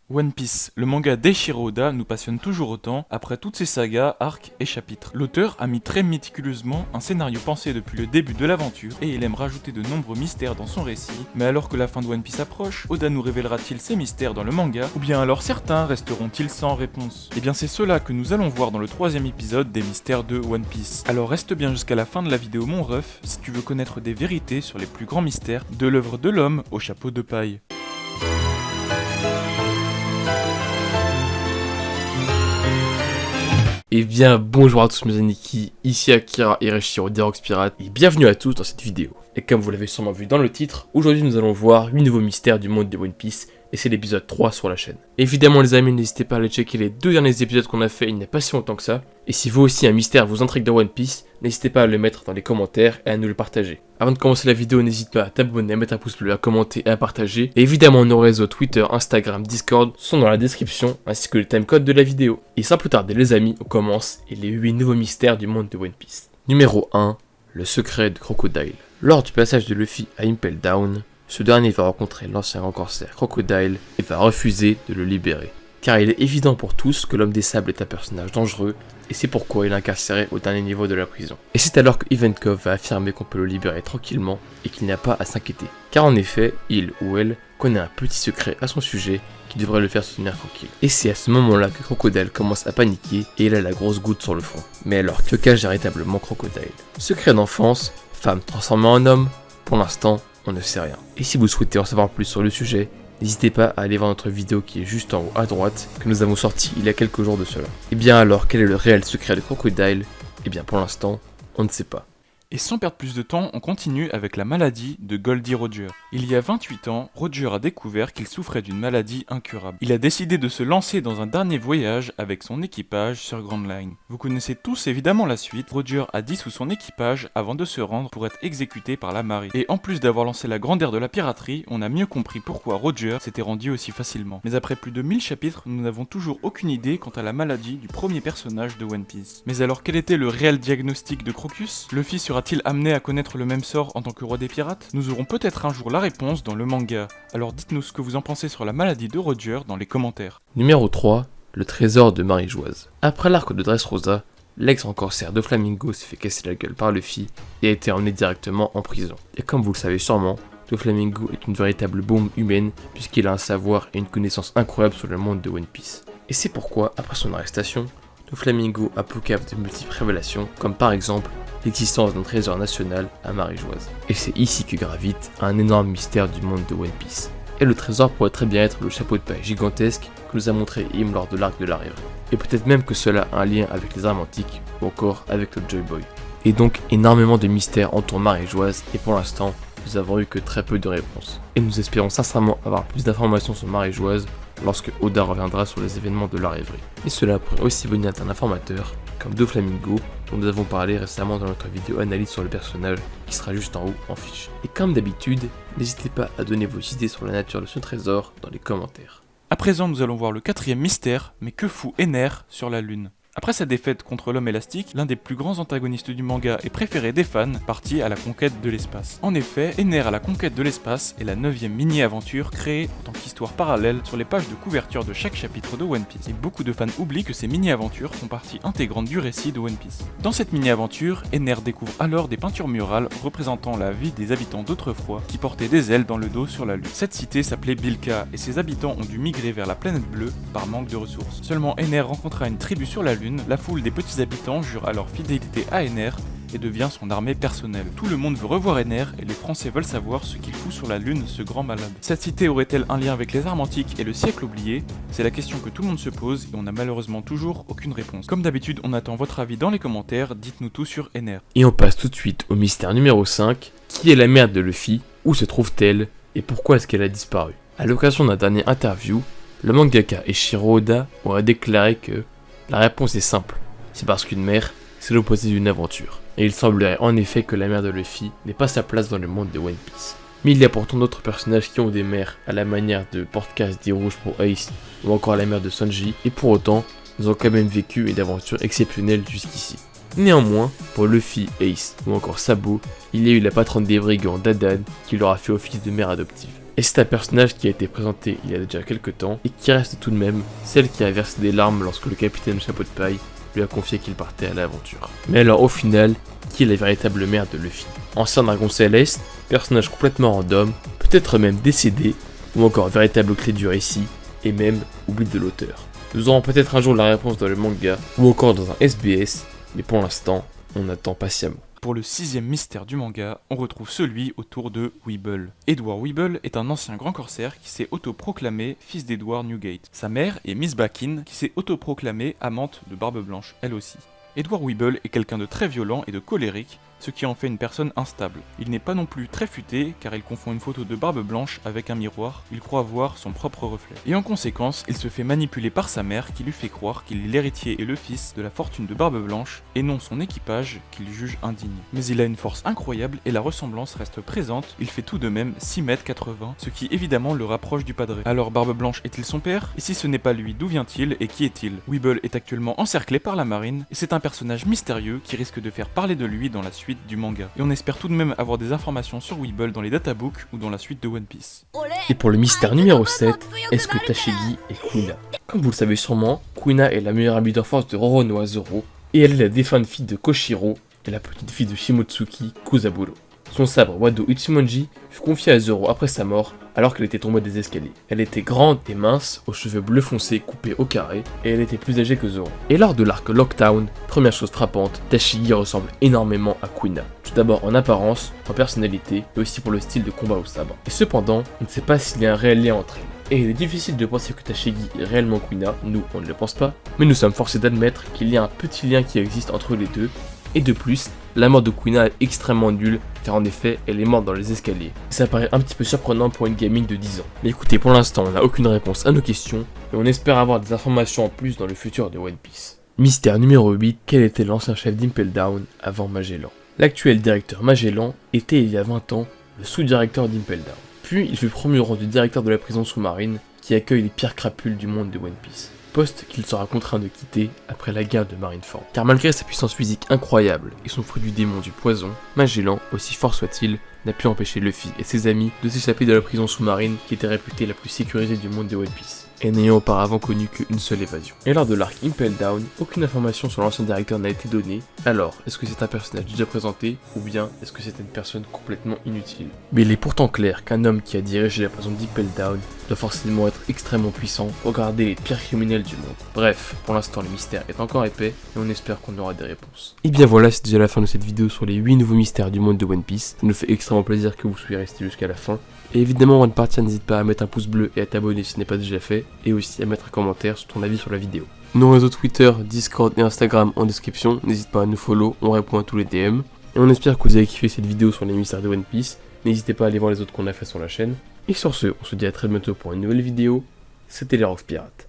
One Piece, le manga d'Eiichiro Oda nous passionne toujours autant après toutes ces sagas, arcs et chapitres. L'auteur a mis très méticuleusement un scénario pensé depuis le début de l'aventure et il aime rajouter de nombreux mystères dans son récit. Mais alors que la fin de One Piece approche, Oda nous révélera-t-il ces mystères dans le manga ou bien alors certains resteront-ils sans réponse? Et bien c'est cela que nous allons voir dans le troisième épisode des mystères de One Piece. Alors reste bien jusqu'à la fin de la vidéo mon ref si tu veux connaître des vérités sur les plus grands mystères de l'œuvre de l'homme au chapeau de paille. Et bien bonjour à tous mes Aniki, ici Akira Hireshiro d'Herox Pirate et bienvenue à tous dans cette vidéo. Et comme vous l'avez sûrement vu dans le titre, aujourd'hui nous allons voir 8 nouveaux mystères du monde de One Piece et c'est l'épisode 3 sur la chaîne. Évidemment les amis, n'hésitez pas à aller checker les 2 derniers épisodes qu'on a fait il n'y a pas si longtemps que ça. Et si vous aussi un mystère vous intrigue dans One Piece, n'hésitez pas à le mettre dans les commentaires et à nous le partager. Avant de commencer la vidéo, n'hésite pas à t'abonner, à mettre un pouce bleu, à commenter et à partager. Et évidemment nos réseaux Twitter, Instagram, Discord sont dans la description ainsi que le timecode de la vidéo. Et sans plus tarder les amis, on commence et les 8 nouveaux mystères du monde de One Piece. Numéro 1, le secret de Crocodile. Lors du passage de Luffy à Impel Down, ce dernier va rencontrer l'ancien grand corsaire Crocodile et va refuser de le libérer. Car il est évident pour tous que l'homme des sables est un personnage dangereux et c'est pourquoi il est incarcéré au dernier niveau de la prison. Et c'est alors que Ivankov va affirmer qu'on peut le libérer tranquillement et qu'il n'y a pas à s'inquiéter. Car en effet, il ou elle connaît un petit secret à son sujet qui devrait le faire se tenir tranquille. Et c'est à ce moment-là que Crocodile commence à paniquer et il a la grosse goutte sur le front. Mais alors, que cache véritablement Crocodile? Secret d'enfance, femme transformée en homme, pour l'instant, on ne sait rien. Et si vous souhaitez en savoir plus sur le sujet, n'hésitez pas à aller voir notre vidéo qui est juste en haut à droite, que nous avons sorti il y a quelques jours de cela. Et bien alors, quel est le réel secret de Crocodile? Et bien pour l'instant, on ne sait pas. Et sans perdre plus de temps, on continue avec la maladie de Goldie Roger. Il y a 28 ans, Roger a découvert qu'il souffrait d'une maladie incurable. Il a décidé de se lancer dans un dernier voyage avec son équipage sur Grand Line. Vous connaissez tous évidemment la suite, Roger a dissous son équipage avant de se rendre pour être exécuté par la marine. Et en plus d'avoir lancé la grande ère de la piraterie, on a mieux compris pourquoi Roger s'était rendu aussi facilement. Mais après plus de 1000 chapitres, nous n'avons toujours aucune idée quant à la maladie du premier personnage de One Piece. Mais alors quel était le réel diagnostic de Crocus? Luffy sera-t-il amené à connaître le même sort en tant que roi des pirates? Nous aurons peut-être un jour la réponse dans le manga. Alors dites-nous ce que vous en pensez sur la maladie de Roger dans les commentaires. Numéro 3, le trésor de Marie-Joise. Après l'arc de Dressrosa, l'ex-grand corsaire de Flamingo s'est fait casser la gueule par Luffy et a été emmené directement en prison. Et comme vous le savez sûrement, Doflamingo est une véritable bombe humaine puisqu'il a un savoir et une connaissance incroyable sur le monde de One Piece. Et c'est pourquoi, après son arrestation, Doflamingo a pu de multiples révélations, comme par exemple l'existence d'un trésor national à Marie-Joise. Et c'est ici que gravite un énorme mystère du monde de One Piece. Et le trésor pourrait très bien être le chapeau de paille gigantesque que nous a montré Im lors de l'arc de la rêverie. Et peut-être même que cela a un lien avec les armes antiques ou encore avec le Joy Boy. Et donc énormément de mystères entourent Marie-Joise et pour l'instant, nous avons eu que très peu de réponses. Et nous espérons sincèrement avoir plus d'informations sur Marie-Joise lorsque Oda reviendra sur les événements de la rêverie. Et cela pourrait aussi venir d'un informateur comme Doflamingo dont nous avons parlé récemment dans notre vidéo analyse sur le personnage qui sera juste en haut en fiche. Et comme d'habitude, n'hésitez pas à donner vos idées sur la nature de ce trésor dans les commentaires. À présent nous allons voir le quatrième mystère, mais que fout Ener sur la lune? Après sa défaite contre l'homme élastique, l'un des plus grands antagonistes du manga et préféré des fans partit à la conquête de l'espace. En effet, Ener à la conquête de l'espace est la 9ème mini-aventure créée en tant qu'histoire parallèle sur les pages de couverture de chaque chapitre de One Piece. Et beaucoup de fans oublient que ces mini-aventures font partie intégrante du récit de One Piece. Dans cette mini-aventure, Ener découvre alors des peintures murales représentant la vie des habitants d'Autrefois qui portaient des ailes dans le dos sur la lune. Cette cité s'appelait Bilka et ses habitants ont dû migrer vers la planète bleue par manque de ressources. Seulement Ener rencontra une tribu sur la lune. La foule des petits habitants jure alors fidélité à Ener et devient son armée personnelle. Tout le monde veut revoir Ener et les Français veulent savoir ce qu'il fout sur la lune, ce grand malade. Cette cité aurait-elle un lien avec les armes antiques et le siècle oublié? C'est la question que tout le monde se pose et on n'a malheureusement toujours aucune réponse. Comme d'habitude, on attend votre avis dans les commentaires, dites-nous tout sur Ener. Et on passe tout de suite au mystère numéro 5, qui est la mère de Luffy? Où se trouve-t-elle? Et pourquoi est-ce qu'elle a disparu? À l'occasion d'un dernier interview, le mangaka Eiichiro Oda aurait déclaré que la réponse est simple, c'est parce qu'une mère, c'est l'opposé d'une aventure. Et il semblerait en effet que la mère de Luffy n'ait pas sa place dans le monde de One Piece. Mais il y a pourtant d'autres personnages qui ont des mères, à la manière de Portcast dit Rouge pour Ace, ou encore la mère de Sanji, et pour autant, ils ont quand même vécu une aventure exceptionnelle jusqu'ici. Néanmoins, pour Luffy, Ace, ou encore Sabo, il y a eu la patronne des brigands Dadan qui leur a fait office de mère adoptive. Et c'est un personnage qui a été présenté il y a déjà quelques temps, et qui reste tout de même celle qui a versé des larmes lorsque le capitaine Chapeau de Paille lui a confié qu'il partait à l'aventure. Mais alors au final, qui est la véritable mère de Luffy? Ancien dragon céleste, personnage complètement random, peut-être même décédé, ou encore véritable clé du récit, et même oubli de l'auteur. Nous aurons peut-être un jour la réponse dans le manga, ou encore dans un SBS, mais pour l'instant, on attend patiemment. Pour le 6e mystère du manga, on retrouve celui autour de Weeble. Edward Weeble est un ancien grand corsaire qui s'est autoproclamé fils d'Edward Newgate. Sa mère est Miss Bakin qui s'est autoproclamée amante de Barbe Blanche, elle aussi. Edward Weeble est quelqu'un de très violent et de colérique, ce qui en fait une personne instable. Il n'est pas non plus très futé, car il confond une photo de Barbe Blanche avec un miroir, il croit voir son propre reflet. Et en conséquence, il se fait manipuler par sa mère qui lui fait croire qu'il est l'héritier et le fils de la fortune de Barbe Blanche, et non son équipage qu'il juge indigne. Mais il a une force incroyable et la ressemblance reste présente, il fait tout de même 6,80 m, ce qui évidemment le rapproche du padré. Alors Barbe Blanche est-il son père? Et si ce n'est pas lui, d'où vient-il et qui est-il? Weeble est actuellement encerclé par la marine, et c'est un personnage mystérieux qui risque de faire parler de lui dans la suite du manga. Et on espère tout de même avoir des informations sur Weeble dans les databooks ou dans la suite de One Piece. Et pour le mystère numéro 7, est-ce que Tashigi est Kuina? Comme vous le savez sûrement, Kuina est la meilleure amie d'enfance de Roronoa Zoro, et elle est la défunte fille de Koshiro et la petite fille de Shimotsuki Kusaburo. Son sabre Wado Ichimonji fut confié à Zoro après sa mort, alors qu'elle était tombée des escaliers. Elle était grande et mince, aux cheveux bleu foncé coupés au carré, et elle était plus âgée que Zoro. Et lors de l'arc Lockdown, première chose frappante, Tashigi ressemble énormément à Kuina. Tout d'abord en apparence, en personnalité, et aussi pour le style de combat au sabre. Et cependant, on ne sait pas s'il y a un réel lien entre elles. Et il est difficile de penser que Tashigi est réellement Kuina, nous on ne le pense pas, mais nous sommes forcés d'admettre qu'il y a un petit lien qui existe entre les deux, et de plus, la mort de Kuina est extrêmement nulle, car en effet, elle est morte dans les escaliers. Et ça paraît un petit peu surprenant pour une gamine de 10 ans. Mais écoutez, pour l'instant, on n'a aucune réponse à nos questions, et on espère avoir des informations en plus dans le futur de One Piece. Mystère numéro 8, quel était l'ancien chef d'Impel Down avant Magellan? L'actuel directeur Magellan était il y a 20 ans le sous-directeur d'Impel Down. Puis il fut promu au rang de directeur de la prison sous-marine qui accueille les pires crapules du monde de One Piece. Poste qu'il sera contraint de quitter après la guerre de Marineford. Car malgré sa puissance physique incroyable et son fruit du démon du poison, Magellan, aussi fort soit-il, n'a pu empêcher Luffy et ses amis de s'échapper de la prison sous-marine qui était réputée la plus sécurisée du monde de One Piece, et n'ayant auparavant connu qu'une seule évasion. Et lors de l'arc Impel Down, aucune information sur l'ancien directeur n'a été donnée, alors est-ce que c'est un personnage déjà présenté, ou bien est-ce que c'est une personne complètement inutile? Mais il est pourtant clair qu'un homme qui a dirigé la prison d'Impel Down doit forcément être extrêmement puissant pour garder les pires criminels du monde. Bref, pour l'instant le mystère est encore épais, et on espère qu'on aura des réponses. Et bien voilà, c'est déjà la fin de cette vidéo sur les 8 nouveaux mystères du monde de One Piece. Ça nous fait extrêmement plaisir que vous soyez restés jusqu'à la fin. Et évidemment, avant de partir, n'hésite pas à mettre un pouce bleu et à t'abonner si ce n'est pas déjà fait, et aussi à mettre un commentaire sur ton avis sur la vidéo. Nos réseaux Twitter, Discord et Instagram en description, n'hésite pas à nous follow, on répond à tous les DM. Et on espère que vous avez kiffé cette vidéo sur les mystères de One Piece, n'hésitez pas à aller voir les autres qu'on a fait sur la chaîne. Et sur ce, on se dit à très bientôt pour une nouvelle vidéo, c'était les Rocks Pirates.